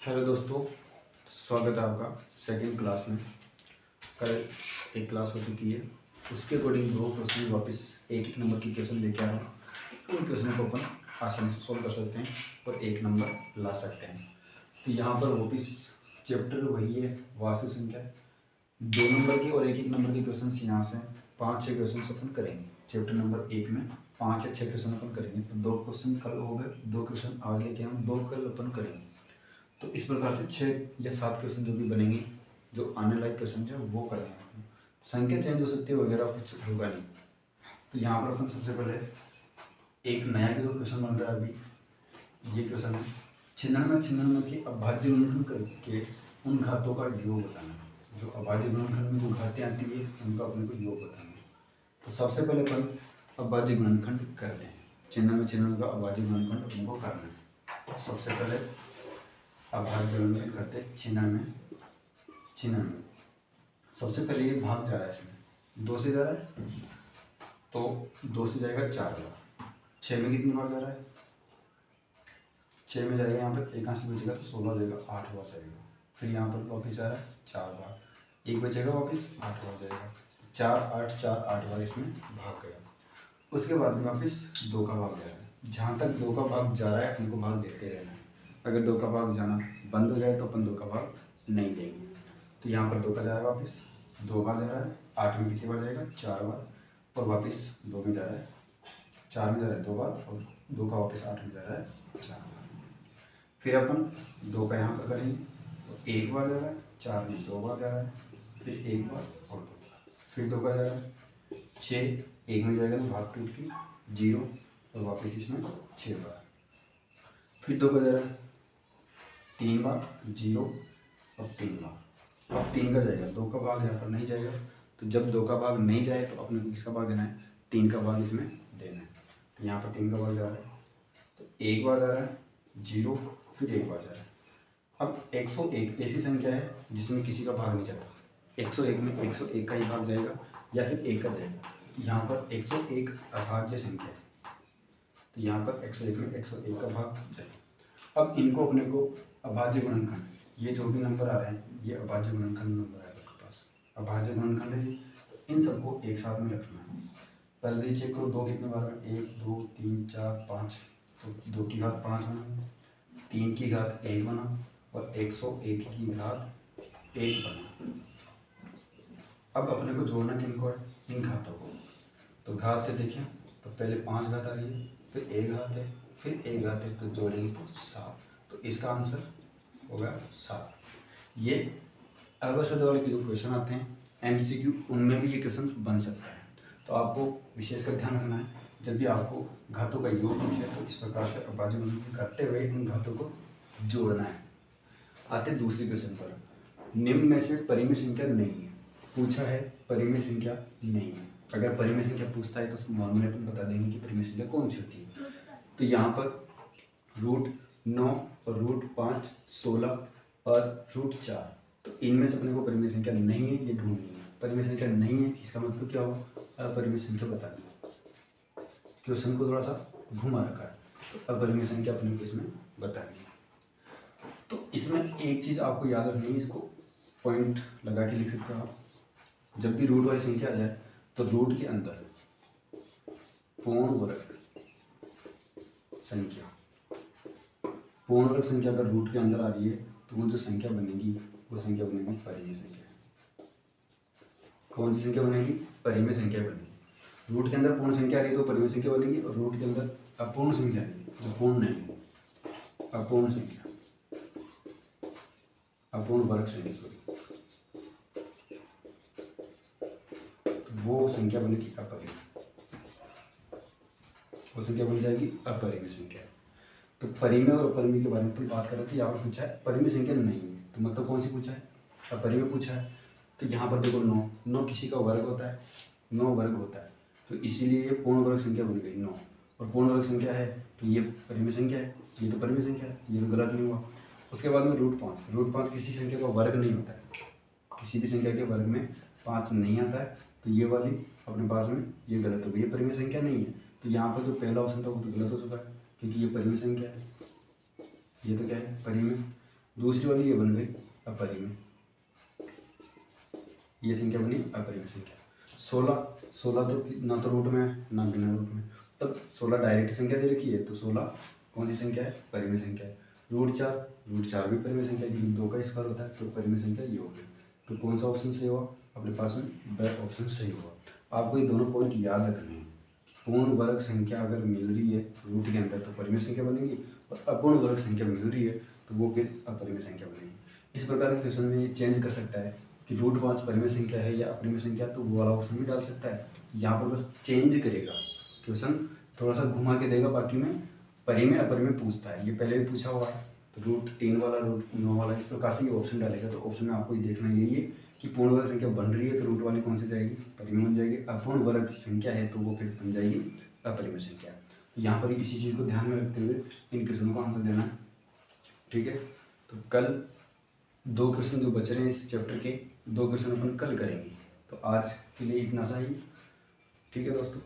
Hello दोस्तों, स्वागत है आपका सेकंड क्लास में। कल एक क्लास हो चुकी है, उसके अकॉर्डिंग दो क्वेश्चन वापस एक एक नंबर की क्वेश्चन लेके आ रहा हूँ। उन क्वेश्चनों को अपन आसानी से सोल्व कर सकते हैं और एक नंबर ला सकते हैं। तो यहाँ पर वापस चैप्टर वही है, वास्तु संख्या। दो नंबर के और एक एक नंबर के क्वेश्चन यहाँ से 5-6 क्वेश्चन अपन करेंगे। चैप्टर नंबर 1 में 5 या 6 क्वेश्चन अपन करेंगे। तो 2 क्वेश्चन कल हो गए, 2 क्वेश्चन आज लेके हम 2 कल अपन करेंगे। तो इस प्रकार से 6 या 7 क्वेश्चन जो भी बनेंगे, जो आने लायक क्वेश्चन है वो करेंगे। संख्या चेंज हो सकती है वगैरह, कुछ होगा नहीं। तो यहाँ पर अपन सबसे पहले एक नया जो क्वेश्चन बन रहा है अभी, ये क्वेश्चन है 96 की अभाज्य गुणनखंड करके उन घातों का योग बताना। जो अभाज्य गुणनखंड में जो घातें आती है उनका अपने को योग बताना है। तो सबसे पहले अपन अभाज्य गुणनखंड कर लें। 96 का अभाज्य गुणनखंड अपन को करना है। सबसे पहले अभाज्य गुणनखंड करते 96। सबसे पहले ये भाग जा रहा है, इसमें 2 से जा रहा है, तो 2 से जाएगा 4 बार। 6 में कितनी बार जा रहा है? 6 में जाएगा, यहाँ पर एक आंसर बचेगा तो 16 जाएगा, 8 बार जाएगा। फिर यहाँ पर वापस जा रहा है 4 बार, एक बचेगा वापस 8 बार जाएगा। 4 8 4 8 बार इसमें भाग गया। उसके बाद में वापस 2 का भाग जा रहा है। जहाँ तक 2 का भाग जा रहा है अपने को भाग देते रहना है। अगर 2 का भाग जाना बंद हो जाए तो अपन 2 का भाग नहीं देंगे। तो यहाँ पर 2 का जा रहा है, वापस 2 बार जा रहा है। 8 में कितनी बार जाएगा? 4 बार। और वापस 2 में जा रहा है, 4 में जा रहा है 2 बार, और 2 का वापस 8 में जा रहा है 4 बार। फिर अपन 2 का यहाँ पर करेंगे तो 1 बार जा रहा है, 4 में 2 बार जा रहा है, फिर 1 बार और 2 बार, फिर 2 का जा रहा है 6, 1 में जाएगा तो भाग टूट के 0, और वापस इसमें 6 बार। फिर 2 का जा रहा है 3 बार, 0 और 3 बार। अब 3 का जाएगा, 2 का भाग यहाँ पर नहीं जाएगा। तो जब 2 का भाग नहीं जाए तो अपने को किसका भाग देना है? 3 का भाग इसमें देना है। तो यहाँ पर 3 का भाग जा रहा है, तो 1 बार जा रहा है 0, फिर 1 बार जा रहा है। अब 101 ऐसी संख्या है जिसमें किसी का भाग नहीं जाता। 101 में 101 का ही भाग जाएगा या फिर 1 का जाएगा। तो यहाँ पर 101 अभाज्य संख्या है, तो यहाँ पर 101 में 101 का भाग जाएगा। अब इनको अपने को अभाज्य गुणनखंड, ये जो भी नंबर आ रहे हैं ये अभाज्य गुणनखंड नंबर है आपके पास, अभाज्य गुणनखंड है। तो इन सबको एक साथ में रखना है। पहले चेक करो 2 कितने बार में? 1 2 3 4 5। तो 2 की घात 5 बना, 3 की घात 1 बना, और 101 की घात 1 बना। अब अपने को जोड़ना किनको है? इन घातों को। तो घात है, देखिए तो पहले 5 घात आ रही है, फिर 1 घात है, फिर 1 घात है, तो जोड़ेंगे तो 7। तो इसका आंसर होगा 7। ये अवसद वाले के जो क्वेश्चन आते हैं एमसीक्यू, उनमें भी ये क्वेश्चन बन सकता है। तो आपको विशेषकर ध्यान रखना है, जब भी आपको घातों का योग पूछे तो इस प्रकार से अभाज्य गुणनखंड करते हुए इन घातों को जोड़ना है। आते दूसरे क्वेश्चन पर। निम्न में से परिमेय संख्या नहीं है। पूछा है परिमेय संख्या नहीं है। अगर परिमेय संख्या पूछता है तो नॉर्मली अपन बता देंगे कि परिमेय संख्या कौन सी होती है। तो यहाँ पर √9 और √5, 16 और √4, तो इनमें से अपने को परिमेय संख्या नहीं है, ये ढूंढनी है। परिमेय संख्या नहीं है, इसका मतलब क्या हुआ? अपरिमेय संख्या बतानी है। क्वेश्चन को थोड़ा सा घुमा रखा है, तो अपरिमेय संख्या अपने को इसमें बतानी है। तो इसमें एक चीज़ आपको याद रखनी है, इसको पॉइंट लगा के लिख सकते हो आप। जब भी रूट वाली संख्या आ जाए तो रूट के अंदर पूर्ण वर्ग संख्या, पूर्ण वर्ग संख्या अगर रूट के अंदर आ रही है तो वो जो संख्या बनेगी वो संख्या बनेगी परिमेय संख्या। कौन सी संख्या बनेगी? परिमेय संख्या बनेगी। रूट के अंदर पूर्ण संख्या आ रही है तो परिमेय संख्या बनेगी, और रूट के अंदर अपूर्ण संख्या आ रही है जो पूर्ण नहीं है, अपूर्ण संख्या, अपूर्ण वर्ग संख्या, सॉरी, वो संख्या बनेगी अपरिमेय, वो संख्या बन जाएगी अपरिमेय संख्या। तो परिमेय और अपरिमेय के बारे में बात कर रहे थे। यहाँ पर पूछा है परिमेय संख्या नहीं है, तो मतलब कौन सी पूछा है? अपरिमेय पूछा है। तो यहाँ पर देखो 9 किसी का वर्ग होता है, 9 वर्ग होता है, तो इसीलिए ये पूर्ण वर्ग संख्या बन गई 9। और पूर्ण वर्ग संख्या है तो ये परिमेय संख्या है, ये तो परिमेय संख्या है, ये तो गलत नहीं हुआ। उसके बाद में √5 किसी संख्या का वर्ग नहीं होता है, किसी भी संख्या के वर्ग में 5 नहीं आता है, तो ये वाली अपने पास में ये गलत हो गई, ये परिमेय संख्या नहीं है। तो यहाँ पर जो पहला ऑप्शन था वो तो गलत हो चुका है, क्योंकि ये परिमेय संख्या है, ये तो क्या है? परिमेय। दूसरी वाली ये बन गई अपरिमेय, ये संख्या बनी अपरिमेय संख्या। 16 तो ना तो रूट में है ना बिना रूट में, तब 16 डायरेक्ट संख्या दे रखी है तो 16 कौन सी संख्या है, परिमेय संख्या है। रूट चार भी परिमेय संख्या है क्योंकि 2 का स्क्वायर होता है, तो परिमेय संख्या ये हो गई। तो कौन सा ऑप्शन सही हुआ अपने पास में, ब ऑप्शन सही हुआ। आपको ये दोनों पॉइंट याद रखने हैं। पूर्ण वर्ग संख्या अगर मिल रही है रूट के अंदर तो परिमेय संख्या बनेगी, और अपूर्ण वर्ग संख्या मिल रही है तो वो फिर अपरिमेय संख्या बनेगी। इस प्रकार के क्वेश्चन में ये चेंज कर सकता है कि रूट 5 परिमेय संख्या है या अपरिमेय संख्या, तो वो वाला ऑप्शन भी डाल सकता है। यहाँ पर बस चेंज करेगा क्वेश्चन, थोड़ा सा घुमा के देगा, बाकी में परिमेय अपरिमेय पूछता है। ये पहले भी पूछा हुआ है, तो रूट 3 वाला रूट 9 वाला इस प्रकार से ये ऑप्शन डालेगा। तो ऑप्शन में आपको ये देखना यही है कि पूर्ण वर्ग संख्या बन रही है तो रूट वाली कौन सी जाएगी, परिमेय बन जाएगी। अपूर्ण वर्ग संख्या है तो वो फिर बन जाएगी अपरिमेय संख्या। यहाँ पर इसी चीज़ को ध्यान में रखते हुए इन क्वेश्चनों का आंसर देना है, ठीक है। तो कल 2 क्वेश्चन जो बच रहे हैं इस चैप्टर के, 2 क्वेश्चन अपन कल करेंगे। तो आज के लिए इतना सा ही, ठीक है दोस्तों।